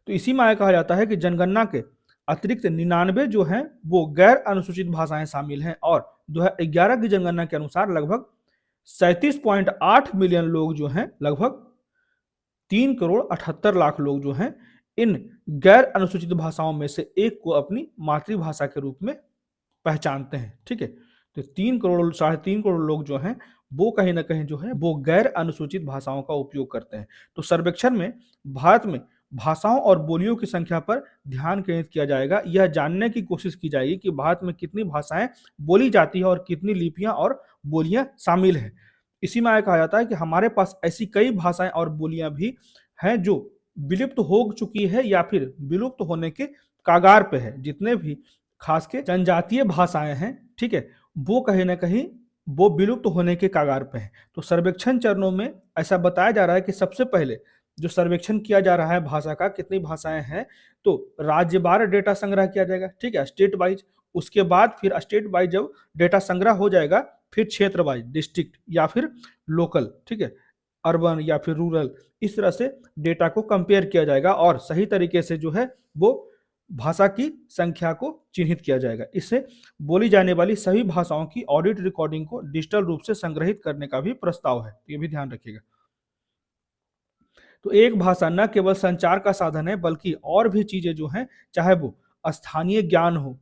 तो इसी में कहा जाता है कि जनगणना के अतिरिक्त 99 जो हैं वो गैर अनुसूचित भाषाएं शामिल हैं, और 2011 की जनगणना के अनुसार लगभग 37.8 मिलियन लोग जो हैं, लगभग 3,78,00,000 लोग जो हैं, इन गैर अनुसूचित भाषाओं में से एक को अपनी मातृभाषा के रूप में पहचानते हैं। ठीक है, तो 3 करोड़ 3.5 करोड़ लोग जो हैं वो कहीं ना कहीं जो है वो गैर अनुसूचित भाषाओं का उपयोग करते हैं। तो सर्वेक्षण में भारत में भाषाओं और बोलियों की संख्या पर ध्यान केंद्रित किया जाएगा। यह जानने की कोशिश की जाएगी कि भारत में कितनी भाषाएं बोली जाती है और कितनी लिपियां और बोलियां शामिल हैं। इसी में कहा जाता है कि हमारे पास ऐसी कई भाषाएं और बोलियां भी हैं जो विलुप्त हो चुकी है या फिर विलुप्त होने के कागार पे है। जितने भी खास के जनजातीय भाषाएं हैं, ठीक है, वो कहीं ना कहीं वो विलुप्त होने के कागार पे हैं। तो सर्वेक्षण चरणों में ऐसा बताया जा रहा है कि सबसे पहले जो सर्वेक्षण किया जा रहा है भाषा का, कितनी भाषाएं हैं, तो राज्यवार डेटा संग्रह किया जाएगा। ठीक है, स्टेट वाइज। उसके बाद फिर स्टेट वाइज जब डेटा संग्रह हो जाएगा, फिर क्षेत्र वाइज, डिस्ट्रिक्ट या फिर लोकल, ठीक है, अर्बन या फिर रूरल, इस तरह से डेटा को कंपेयर किया जाएगा और सही तरीके से जो है वो भाषा की संख्या को चिन्हित किया जाएगा। इससे बोली जाने वाली सभी भाषाओं की ऑडिट रिकॉर्डिंग को डिजिटल रूप से संग्रहित करने का भी प्रस्ताव है। ये भी ध्यान रखिएगा। तो एक भाषा न केवल संचार का साधन है, बल्कि और भी चीजें जो हैं, चाहे वो स्थानीय ज्ञान हो,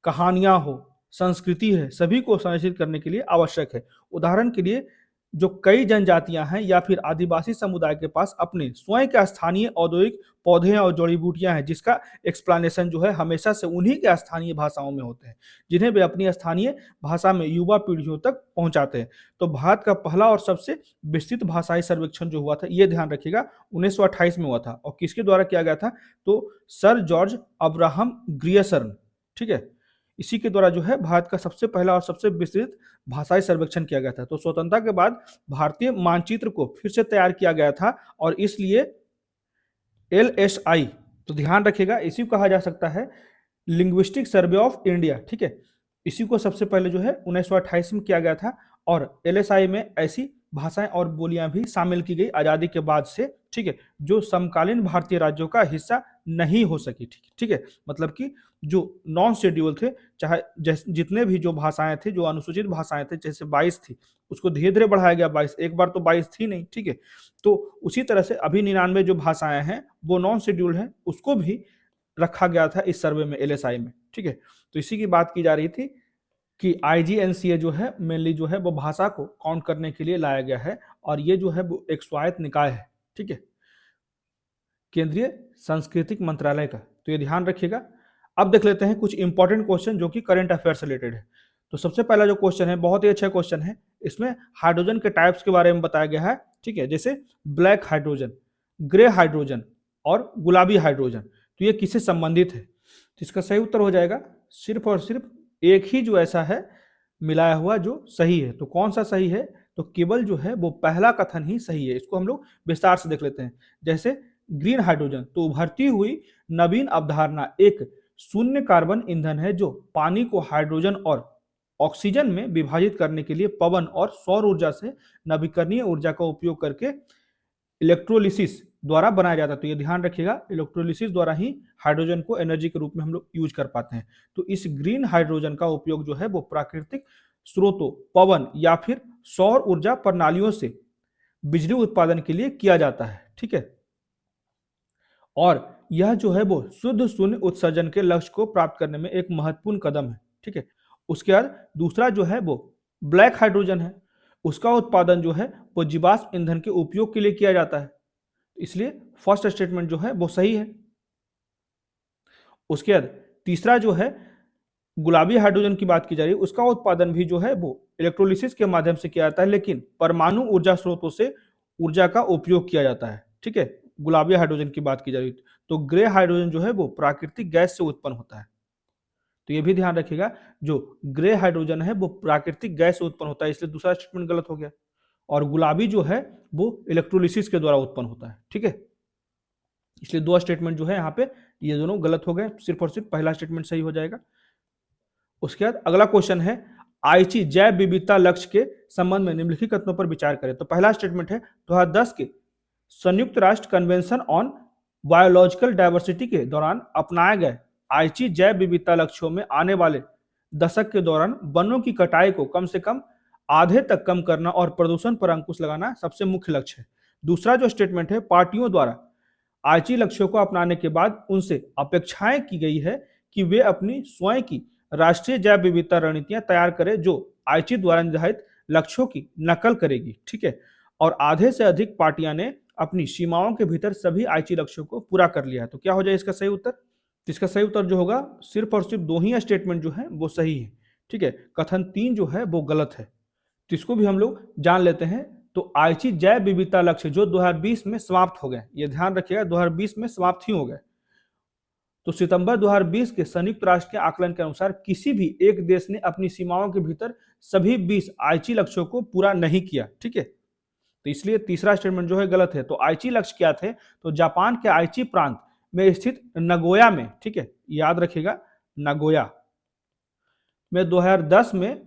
कहानियां हो, संस्कृति है, सभी को संरक्षित करने के लिए आवश्यक है। उदाहरण के लिए जो कई जनजातियां हैं या फिर आदिवासी समुदाय के पास अपने स्वयं के स्थानीय औद्योगिक पौधे और जड़ी बूटियां हैं, जिसका एक्सप्लेनेशन जो है हमेशा से उन्हीं के स्थानीय भाषाओं में होते हैं, जिन्हें वे अपनी स्थानीय भाषा में युवा पीढ़ियों तक पहुंचाते हैं। तो भारत का पहला और सबसे विस्तृत भाषाई सर्वेक्षण जो हुआ था, ये ध्यान रखिएगा, 1928 में हुआ था। और किसके द्वारा किया गया था? तो सर जॉर्ज अब्राहम ग्रियर्सन, ठीक है, इसी के द्वारा जो है भारत का सबसे पहला और सबसे विस्तृत भाषाई सर्वेक्षण किया गया था। तो स्वतंत्रता के बाद भारतीय मानचित्र को फिर से तैयार किया गया था और इसलिए LSI, तो ध्यान रखिएगा, इसी को कहा जा सकता है लिंग्विस्टिक सर्वे ऑफ इंडिया, ठीक है। इसी को सबसे पहले जो है 1928 में किया गया था और LSI में ऐसी भाषाएं और बोलियां भी शामिल की गई आजादी के बाद से, ठीक है, जो समकालीन भारतीय राज्यों का हिस्सा नहीं हो सकी, ठीक है, मतलब कि जो नॉन शेड्यूल थे, चाहे जितने भी जो भाषाएं थे, जो अनुसूचित भाषाएं थे, जैसे 22 थी, उसको धीरे धीरे बढ़ाया गया 22, एक बार तो 22 थी नहीं, ठीक है। तो उसी तरह से अभी 99 जो भाषाएं हैं वो नॉन शेड्यूल हैं, उसको भी रखा गया था इस सर्वे में, LSI में, ठीक है। तो इसी की बात की जा रही थी कि IGNCA जो है मेनली जो है वो भाषा को काउंट करने के लिए लाया गया है और ये जो है वो एक स्वायत्त निकाय है, ठीक है, केंद्रीय सांस्कृतिक मंत्रालय का। तो ये ध्यान रखिएगा। अब देख लेते हैं कुछ इंपॉर्टेंट क्वेश्चन जो कि करंट अफेयर से रिलेटेड है। तो सबसे पहला जो क्वेश्चन है, बहुत ही अच्छा क्वेश्चन है, इसमें हाइड्रोजन के टाइप्स के बारे में बताया गया है, ठीक है, जैसे ब्लैक हाइड्रोजन, ग्रे हाइड्रोजन और गुलाबी हाइड्रोजन। तो ये किससे संबंधित है? तो इसका सही उत्तर हो जाएगा सिर्फ और सिर्फ एक ही जो ऐसा है मिलाया हुआ जो सही है। तो कौन सा सही है? तो केवल जो है वो पहला कथन ही सही है। इसको हम लोग विस्तार से देख लेते हैं। जैसे ग्रीन हाइड्रोजन, तो उभरती हुई नवीन अवधारणा एक शून्य कार्बन ईंधन है जो पानी को हाइड्रोजन और ऑक्सीजन में विभाजित करने के लिए पवन और सौर ऊर्जा से नवीकरणीय ऊर्जा का उपयोग करके इलेक्ट्रोलिसिस द्वारा बनाया जाता है। तो ये ध्यान रखिएगा, इलेक्ट्रोलिसिस द्वारा ही हाइड्रोजन को एनर्जी के रूप में हम लोग यूज कर पाते हैं। तो इस ग्रीन हाइड्रोजन का उपयोग जो है वो प्राकृतिक स्रोतों, पवन या फिर सौर ऊर्जा प्रणालियों से बिजली उत्पादन के लिए किया जाता है, ठीक है। और यह जो है वो शुद्ध शून्य उत्सर्जन के लक्ष्य को प्राप्त करने में एक महत्वपूर्ण कदम है, ठीक है। उसके बाद दूसरा जो है वो ब्लैक हाइड्रोजन है, उसका उत्पादन जो है वो जीवाश्म ईंधन के उपयोग के लिए किया जाता है, इसलिए फर्स्ट स्टेटमेंट जो है वो सही है। उसके बाद तीसरा जो है गुलाबी हाइड्रोजन की बात की जा रही है, उसका उत्पादन भी जो है वो इलेक्ट्रोलिसिस के माध्यम से किया जाता है, लेकिन परमाणु ऊर्जा स्रोतों से ऊर्जा का उपयोग किया जाता है, ठीक है। गुलाबी हाइड्रोजन की बात की जा रही है। तो ग्रे हाइड्रोजन जो है वो प्राकृतिक गैस से उत्पन्न होता है। तो ये भी ध्यान रखिएगा, जो ग्रे हाइड्रोजन है वो प्राकृतिक गैस से उत्पन्न होता है, इसलिए दूसरा स्टेटमेंट गलत हो गया। और गुलाबी जो है वो इलेक्ट्रोलिसिस के द्वारा उत्पन्न होता है, ठीक है। इसलिए दो स्टेटमेंट जो है यहाँ पे ये दोनों गलत हो गए, सिर्फ और सिर्फ पहला स्टेटमेंट सही हो जाएगा। उसके बाद अगला क्वेश्चन है, आईची जैव विविधता लक्ष्य के संबंध में निम्नलिखित कथनों पर विचार करें। तो पहला स्टेटमेंट है 2010 के संयुक्त राष्ट्र कन्वेंशन ऑन बायोलॉजिकल डायवर्सिटी के दौरान अपनाए गए आईची जैव विविधता लक्ष्यों में आने वाले दशक के दौरान वनों की कटाई को कम से कम आधे तक कम करना और प्रदूषण पर अंकुश लगाना सबसे मुख्य लक्ष्य है। दूसरा जो स्टेटमेंट है, पार्टियों द्वारा आईची लक्ष्यों को अपनाने के बाद उनसे अपेक्षाएं की गई है कि वे अपनी स्वयं की राष्ट्रीय जैव विविधता रणनीतियां तैयार करें जो आईची द्वारा निर्धारित लक्ष्यों की नकल करेगी, ठीक है। और आधे से अधिक पार्टियां ने अपनी सीमाओं के भीतर सभी आईची लक्ष्यों को पूरा कर लिया है। तो क्या हो जाए इसका सही उत्तर? इसका सही उत्तर जो होगा, सिर्फ और सिर्फ दो ही स्टेटमेंट जो है वो सही है, ठीक है। कथन 3 जो है वो गलत है, तो इसको भी हम लोग जान लेते हैं। तो आईची जैव विविधता लक्ष्य जो 2020 में समाप्त हो गए, ये ध्यान रखिएगा, 2020 में समाप्त ही हो गए। तो सितंबर 2020 के संयुक्त राष्ट्र के आकलन के अनुसार किसी भी एक देश ने अपनी सीमाओं के भीतर सभी 20 आईची लक्ष्यों को पूरा नहीं किया, ठीक है। तो इसलिए तीसरा स्टेटमेंट जो है गलत है। तो आईची लक्ष्य क्या थे? तो जापान के आईची प्रांत में स्थित नगोया में, ठीक है, याद रखिएगा, नगोया में 2010 में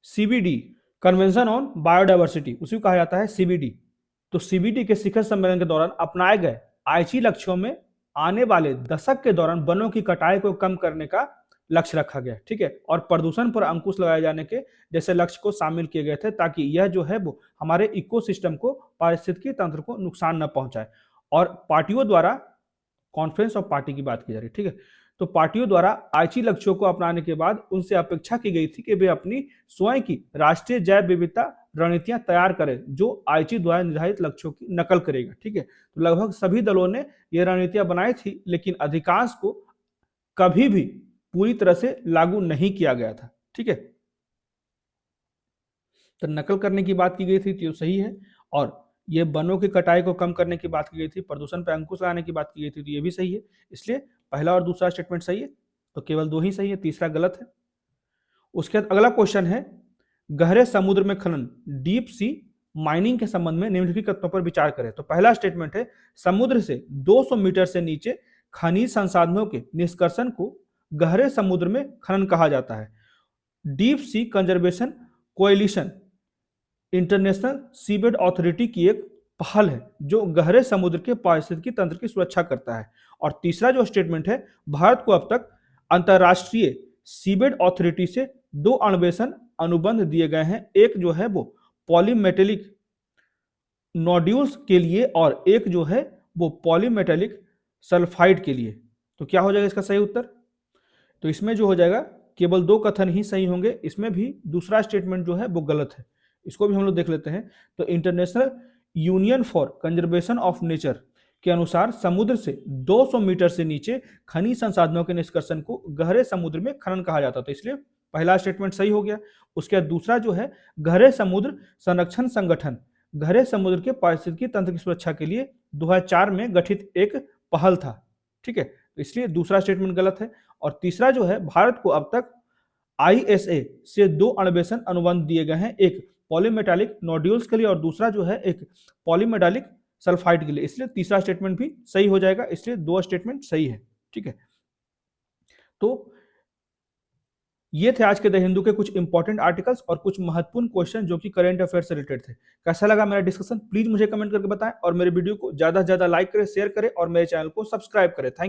सीबीडी, कन्वेंशन ऑन बायोडायवर्सिटी, उसी को कहा जाता है सीबीडी। तो सीबीडी के शिखर सम्मेलन के दौरान अपनाए गए आईची लक्ष्यों में आने वाले दशक के दौरान वनों की कटाई को कम करने का लक्ष्य रखा गया, ठीक है। और प्रदूषण पर अंकुश लगाए जाने के जैसे लक्ष्य को शामिल किए गए थे, ताकि यह जो है वो हमारे इकोसिस्टम को, पारिस्थितिकी तंत्र को नुकसान न पहुंचाए। और पार्टियों द्वारा, कॉन्फ्रेंस ऑफ पार्टी की बात की जा रही है, ठीक है। तो पार्टियों द्वारा आईची लक्ष्यों को अपनाने के बाद उनसे अपेक्षा की गई थी कि वे अपनी स्वयं की राष्ट्रीय जैव विविधता रणनीतियां तैयार करे जो आईची द्वारा निर्धारित लक्ष्यों की नकल करेगा। ठीक है, तो लगभग सभी दलों ने ये रणनीतियां बनाई थी, लेकिन अधिकांश को कभी भी पूरी तरह से लागू नहीं किया गया था। ठीक है, तो नकल करने की बात की गई थी तो सही है, और ये वनों की कटाई को कम करने की बात की गई थी, प्रदूषण पर अंकुश लगाने की बात की गई थी, तो ये भी सही है। इसलिए पहला और दूसरा स्टेटमेंट सही है, तो केवल दो ही सही है, तीसरा गलत है। उसके बाद अगला क्वेश्चन है, गहरे समुद्र में खनन डीप सी माइनिंग के संबंध में निम्नलिखित तथ्यों पर विचार करें। तो पहला स्टेटमेंट है, समुद्र से 200 मीटर से नीचे खनिज संसाधनों के निष्कर्षण को गहरे समुद्र में खनन कहा जाता है। Deep sea conservation coalition international seabed authority की एक पहल है जो गहरे समुद्र के पारिस्थितिकी तंत्र की सुरक्षा करता है। और तीसरा जो स्टेटमेंट है, भारत को अब तक अंतरराष्ट्रीय सीबेड अथॉरिटी से 2 अन्वेषण अनुबंध दिए गए हैं, एक जो है वो पॉलीमेटेलिक नोड्यूल्स के लिए और एक जो है वो पॉलीमेटेलिक सल्फाइड के लिए। तो क्या हो जाएगा इसका सही उत्तर? तो इसमें जो हो जाएगा केवल 2 कथन ही सही होंगे, इसमें भी दूसरा स्टेटमेंट जो है वो गलत है। इसको भी हम लोग देख लेते हैं। तो international union for conservation of nature के अनुसार समुद्र से 200 मीटर से नीचे खनिज संसाधनों के निष्कर्षण को गहरे समुद्र में खनन कहा जाता था, इसलिए पहला स्टेटमेंट सही हो गया। उसके बाद दूसरा जो है, गहरे समुद्र संरक्षण संगठन गहरे समुद्र के पारिस्थितिकी तंत्र की सुरक्षा के लिए 2004 में गठित एक पहल था। ठीक है, तो इसलिए दूसरा स्टेटमेंट गलत है। और तीसरा जो है, भारत को अब तक ISA से 2 अन्वेषण अनुबंध दिए गए हैं, एक पॉलीमेटालिक नोड्यूल्स के लिए और दूसरा जो है एक पॉलीमेटालिक सल्फाइड के लिए, इसलिए तीसरा स्टेटमेंट भी सही हो जाएगा, इसलिए 2 स्टेटमेंट सही है। ठीक है, तो ये थे आज के द हिंदू के कुछ इंपॉर्टेंट आर्टिकल्स और कुछ महत्वपूर्ण क्वेश्चन जो कि करंट अफेयर से रिलेटेड थे। कैसा लगा मेरा डिस्कशन प्लीज मुझे कमेंट करके बताएं, और मेरे वीडियो को ज्यादा से ज्यादा लाइक करें, शेयर करें और मेरे चैनल को सब्सक्राइब करें। Thank you.